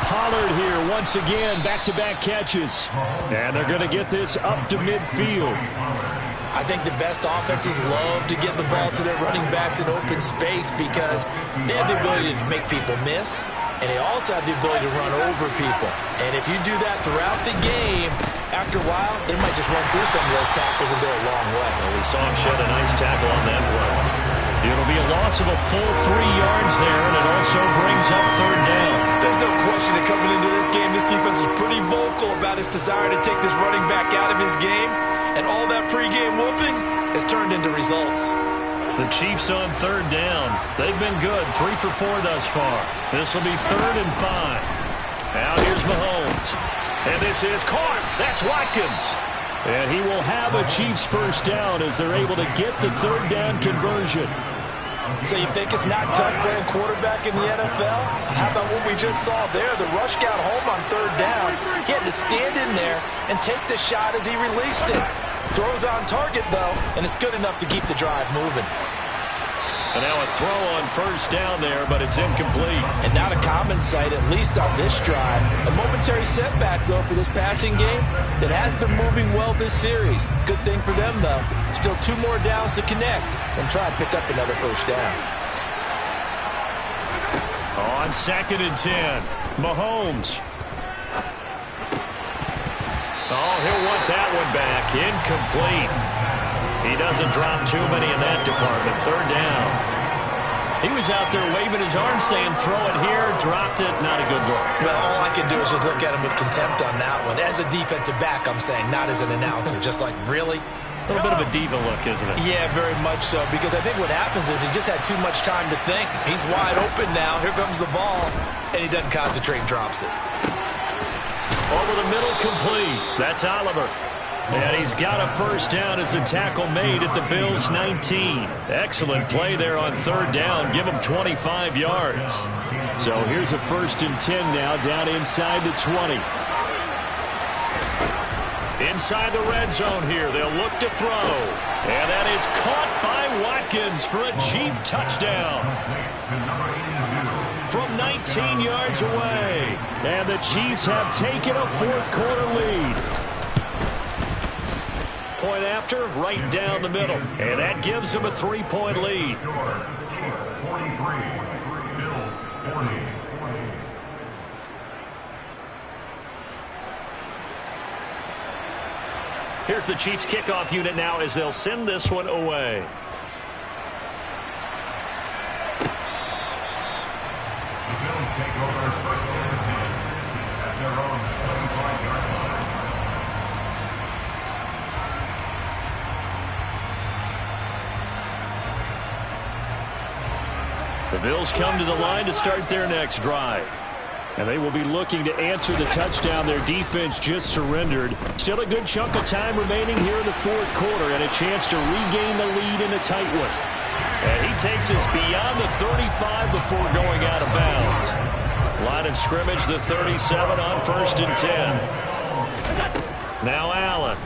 Pollard here once again, back-to-back catches. And they're going to get this up to midfield. I think the best offenses love to get the ball to their running backs in open space because they have the ability to make people miss, and they also have the ability to run over people. And if you do that throughout the game, after a while, they might just run through some of those tackles and go a long way. Well, we saw him shed a nice tackle on that play. It'll be a loss of a full 3 yards there, and it also brings up 3rd down. There's no question that coming into this game, this defense is pretty vocal about its desire to take this running back out of his game, and all that pregame whooping has turned into results. The Chiefs on 3rd down. They've been good, 3 for 4 thus far. This will be 3rd and 5. Now here's Mahomes. And this is caught. That's Watkins. And he will have a Chiefs 1st down as they're able to get the 3rd down conversion. So you think it's not tough playing quarterback in the NFL? How about what we just saw there? The rush got home on 3rd down. He had to stand in there and take the shot as he released it. Throws on target, though, and it's good enough to keep the drive moving. And now a throw on 1st down there, but it's incomplete. And not a common sight, at least on this drive. A momentary setback, though, for this passing game that has been moving well this series. Good thing for them, though. Still 2 more downs to connect and try and pick up another 1st down. On 2nd and 10, Mahomes. Oh, he'll want that one back. Incomplete. He doesn't drop too many in that department. 3rd down. He was out there waving his arm saying, throw it here, dropped it. Not a good look. Well, all I can do is just look at him with contempt on that one. As a defensive back, I'm saying, not as an announcer. Just like, really? A little bit of a diva look, isn't it? Yeah, very much so. Because I think what happens is he just had too much time to think. He's wide open now. Here comes the ball. And he doesn't concentrate and drops it. Over the middle, complete. That's Oliver. And he's got a 1st down as a tackle made at the Bills' 19. Excellent play there on 3rd down. Give him 25 yards. So here's a 1st and 10 now down inside the 20. Inside the red zone here. They'll look to throw. And that is caught by Watkins for a Chief touchdown. From 19 yards away. And the Chiefs have taken a 4th quarter lead. Point after, right down the middle. And that gives them a 3-point lead. Here's the Chiefs kickoff unit now as they'll send this one away. The Bills take over 1st and 10 at their own 75-yard line. The Bills come to the line to start their next drive. And they will be looking to answer the touchdown their defense just surrendered. Still a good chunk of time remaining here in the 4th quarter and a chance to regain the lead in a tight one. And he takes us beyond the 35 before going out of bounds. Line of scrimmage, the 37 on 1st and 10. Now Allen.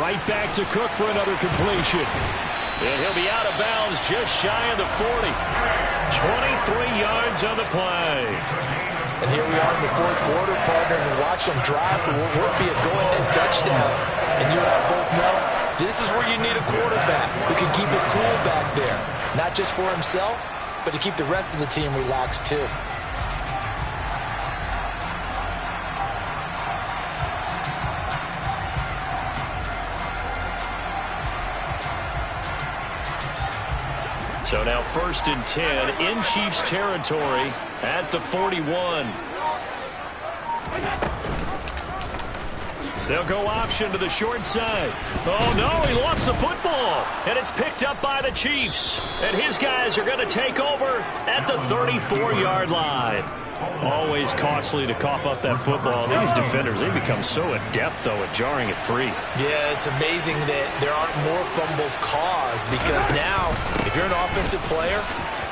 Right back to Cook for another completion. And he'll be out of bounds just shy of the 40. 23 yards on the play. And here we are in the 4th quarter, partner, and watch them drive for what will be a go-ahead touchdown. And you and I both know this is where you need a quarterback who can keep his cool back there. Not just for himself, but to keep the rest of the team relaxed too. So now 1st and 10 in Chiefs territory at the 41. They'll go option to the short side. Oh, no, he lost the football. And it's picked up by the Chiefs. And his guys are going to take over at the 34-yard line. Always costly to cough up that football. These defenders, they become so adept, though, at jarring it free. Yeah, it's amazing that there aren't more fumbles caused because now, if you're an offensive player,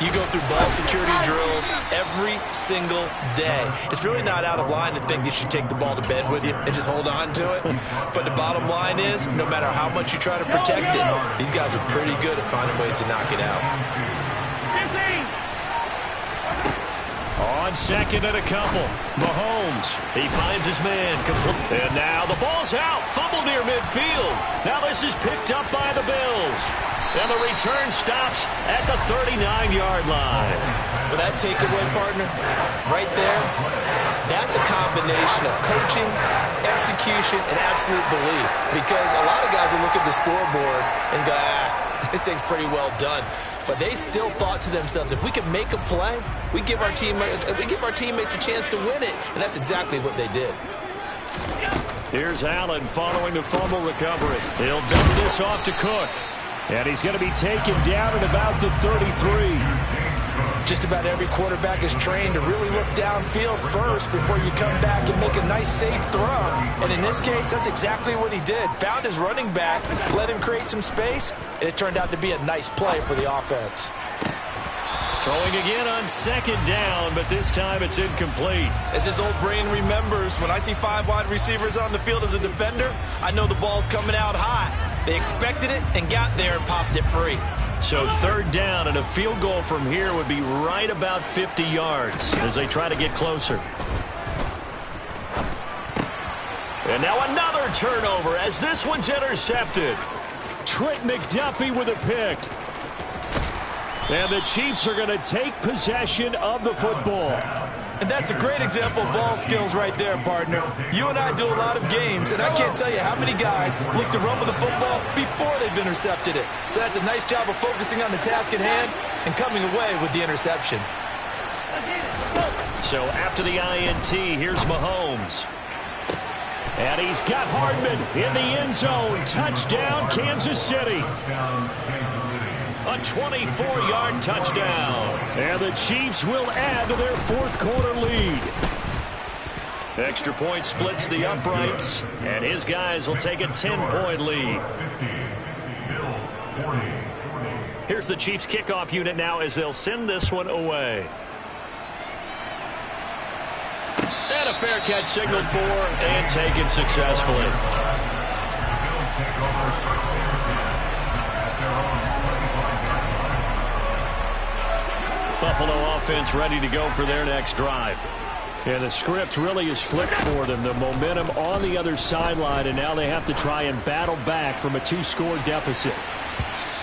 you go through ball security drills every single day. It's really not out of line to think you should take the ball to bed with you and just hold on to it. But the bottom line is, no matter how much you try to protect it, these guys are pretty good at finding ways to knock it out. On 2nd and a couple, Mahomes, he finds his man. And now the ball's out, fumble near midfield. Now this is picked up by the Bills. And the return stops at the 39-yard line. But that takeaway, partner, right there, that's a combination of coaching, execution, and absolute belief. Because a lot of guys will look at the scoreboard and go, this thing's pretty well done. But they still thought to themselves, if we can make a play, we give our teammates a chance to win it. And that's exactly what they did. Here's Allen following the fumble recovery. He'll dump this off to Cook. And he's going to be taken down at about the 33. Just about every quarterback is trained to really look downfield first before you come back and make a nice, safe throw. And in this case, that's exactly what he did. Found his running back, let him create some space, and it turned out to be a nice play for the offense. Throwing again on 2nd down, but this time it's incomplete. As his old brain remembers, when I see 5 wide receivers on the field as a defender, I know the ball's coming out hot. They expected it and got there and popped it free. So 3rd down, and a field goal from here would be right about 50 yards as they try to get closer. And now another turnover as this one's intercepted. Trent McDuffie with a pick. And the Chiefs are going to take possession of the football. And that's a great example of ball skills right there, partner. You and I do a lot of games, and I can't tell you how many guys look to run with the football before they've intercepted it. So that's a nice job of focusing on the task at hand and coming away with the interception. So after the INT, here's Mahomes. And he's got Hardman in the end zone. Touchdown, Kansas City. A 24-yard touchdown. And the Chiefs will add to their 4th quarter lead. Extra point splits the uprights, and his guys will take a 10-point lead. Here's the Chiefs kickoff unit now as they'll send this one away. And a fair catch signaled for and taken successfully. Buffalo offense ready to go for their next drive. And the script really is flipped for them. The momentum on the other sideline, and now they have to try and battle back from a 2-score deficit.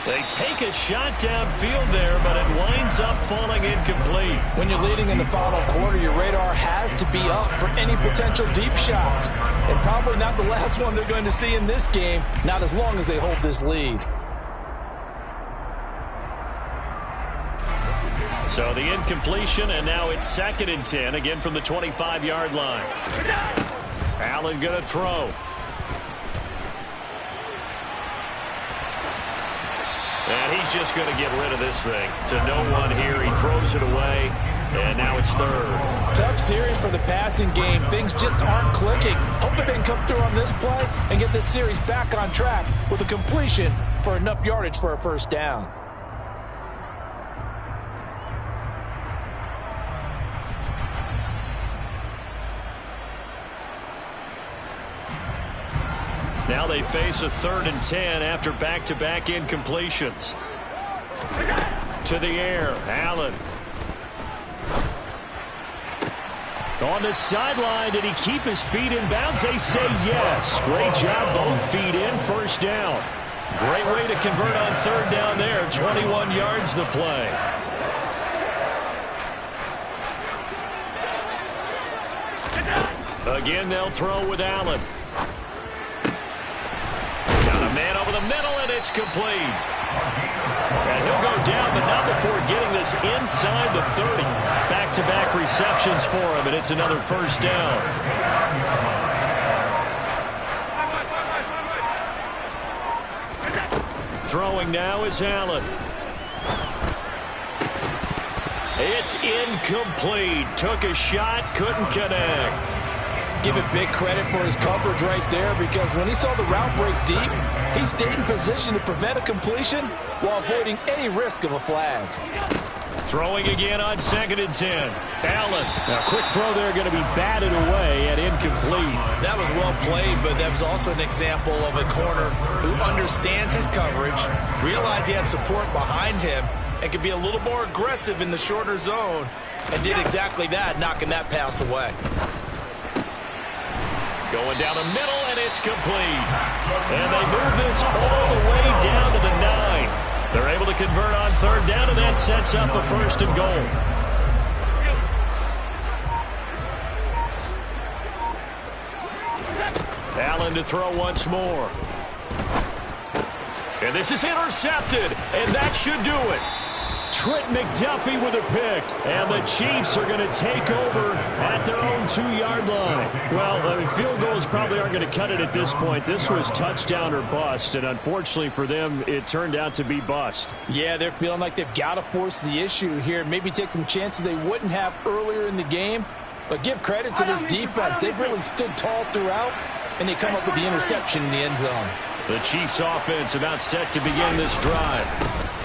They take a shot downfield there, but it winds up falling incomplete. When you're leading in the final quarter, your radar has to be up for any potential deep shots. And probably not the last one they're going to see in this game, not as long as they hold this lead. So the incompletion, and now it's 2nd and 10, again from the 25-yard line. Allen going to throw. And he's just going to get rid of this thing. To no one here, he throws it away, and now it's 3rd. Tough series for the passing game. Things just aren't clicking. Hoping they can come through on this play and get this series back on track with a completion for enough yardage for a 1st down. Now they face a 3rd and 10 after back-to-back incompletions. To the air, Allen. On the sideline, did he keep his feet in bounds? They say yes. Great job, both feet in, 1st down. Great way to convert on 3rd down there. 21 yards the play. Again, they'll throw with Allen. Got A man over the middle, and it's complete. And he'll go down, but not before getting this inside the 30. Back-to-back receptions for him, and it's another first down. Throwing now is Allen. It's incomplete. Took a shot, couldn't connect. Give it big credit for his coverage right there, because when he saw the route break deep, he stayed in position to prevent a completion while avoiding any risk of a flag. Throwing again on 2nd and 10. Allen. Now, quick throw there, going to be batted away at incomplete. That was well played, but that was also an example of a corner who understands his coverage, realized he had support behind him, and could be a little more aggressive in the shorter zone, and did exactly that, knocking that pass away. Going down the middle, and it's complete. And they move this all the way down to the 9. They're able to convert on 3rd down, and that sets up a 1st and goal. Allen to throw once more. And this is intercepted, and that should do it. Trent McDuffie with a pick, and the Chiefs are going to take over at their own 2-yard line. Well, field goals probably aren't going to cut it at this point. This was touchdown or bust, and unfortunately for them, it turned out to be bust. Yeah, they're feeling like they've got to force the issue here, maybe take some chances they wouldn't have earlier in the game. But give credit to this defense. They've really stood tall throughout, and they come up with the interception in the end zone. The Chiefs offense about set to begin this drive.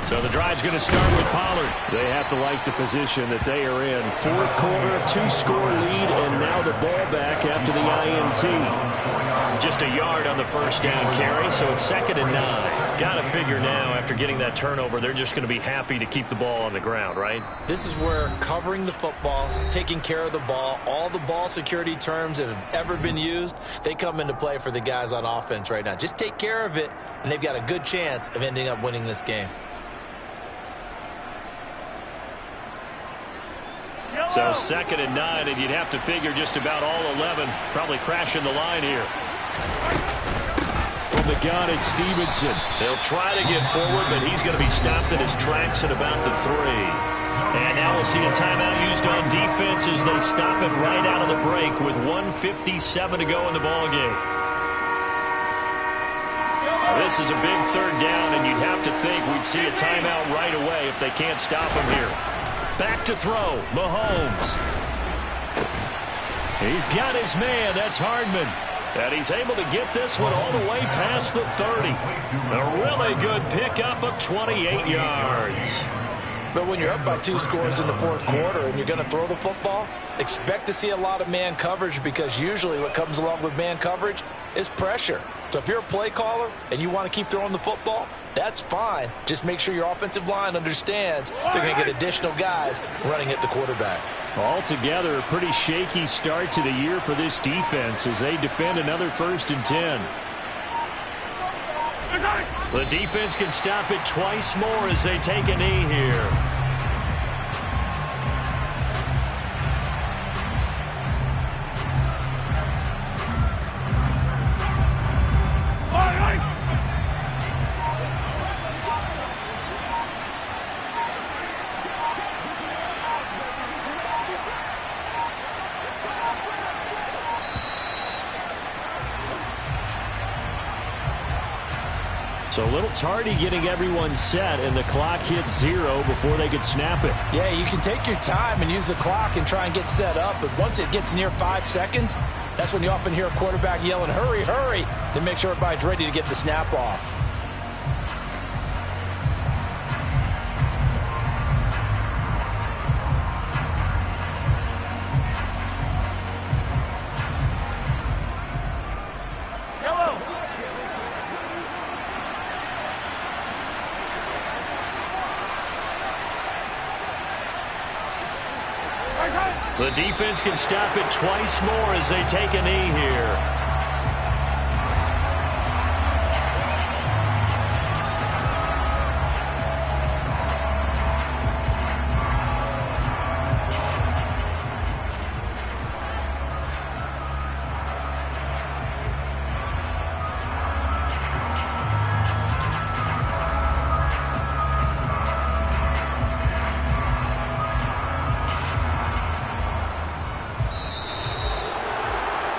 So the drive's going to start with Pollard. They have to like the position that they are in. 4th quarter, 2-score lead, and now the ball back after the INT. Just a yard on the 1st down carry, so it's 2nd and 9. Got to figure now, after getting that turnover, they're just going to be happy to keep the ball on the ground, right? This is where covering the football, taking care of the ball, all the ball security terms that have ever been used, they come into play for the guys on offense right now. Just take care of it, and they've got a good chance of ending up winning this game. So 2nd and 9, and you'd have to figure just about all 11 probably crashing the line here. From the gun, it's Stevenson. They'll try to get forward, but he's going to be stopped in his tracks at about the 3. And now we'll see a timeout used on defense as they stop it right out of the break with 1:57 to go in the ballgame. This is a big 3rd down, and you'd have to think we'd see a timeout right away if they can't stop him here. Back to throw, Mahomes. He's got his man, that's Hardman. And he's able to get this one all the way past the 30. A really good pickup of 28 yards. But when you're up by 2 scores in the 4th quarter and you're going to throw the football, expect to see a lot of man coverage, because usually what comes along with man coverage is pressure. So if you're a play caller and you want to keep throwing the football, that's fine. Just make sure your offensive line understands they're going to get additional guys running at the quarterback. Altogether, a pretty shaky start to the year for this defense as they defend another 1st and 10. The defense can stop it twice more as they take a knee here. So a little tardy getting everyone set, and the clock hits 0 before they could snap it. Yeah, you can take your time and use the clock and try and get set up, but once it gets near 5 seconds, that's when you often hear a quarterback yelling, hurry, hurry, to make sure everybody's ready to get the snap off. The defense can stop it twice more as they take a knee here.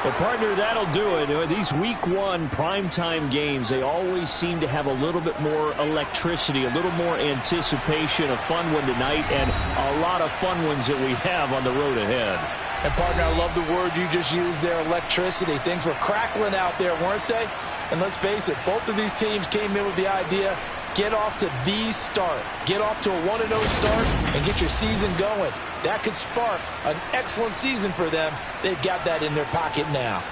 Well, partner, that'll do it. These Week 1 primetime games, they always seem to have a little bit more electricity, a little more anticipation. A fun one tonight, and a lot of fun ones that we have on the road ahead. And, partner, I love the word you just used there, electricity. Things were crackling out there, weren't they? And let's face it, both of these teams came in with the idea, get off to the start. Get off to a 1-0 start and get your season going. That could spark an excellent season for them. They've got that in their pocket now.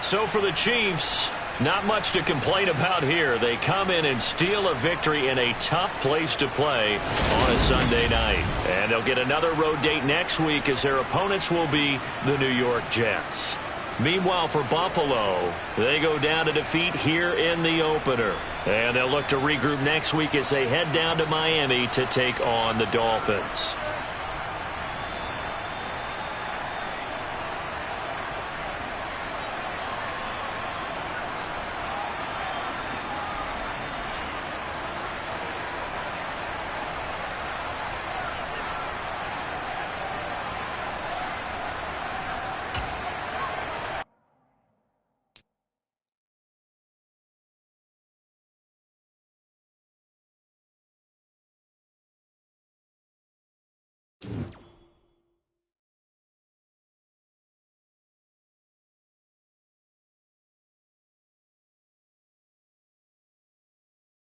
So for the Chiefs, not much to complain about here. They come in and steal a victory in a tough place to play on a Sunday night. And they'll get another road date next week as their opponents will be the New York Jets. Meanwhile, for Buffalo, they go down to defeat here in the opener. And they'll look to regroup next week as they head down to Miami to take on the Dolphins.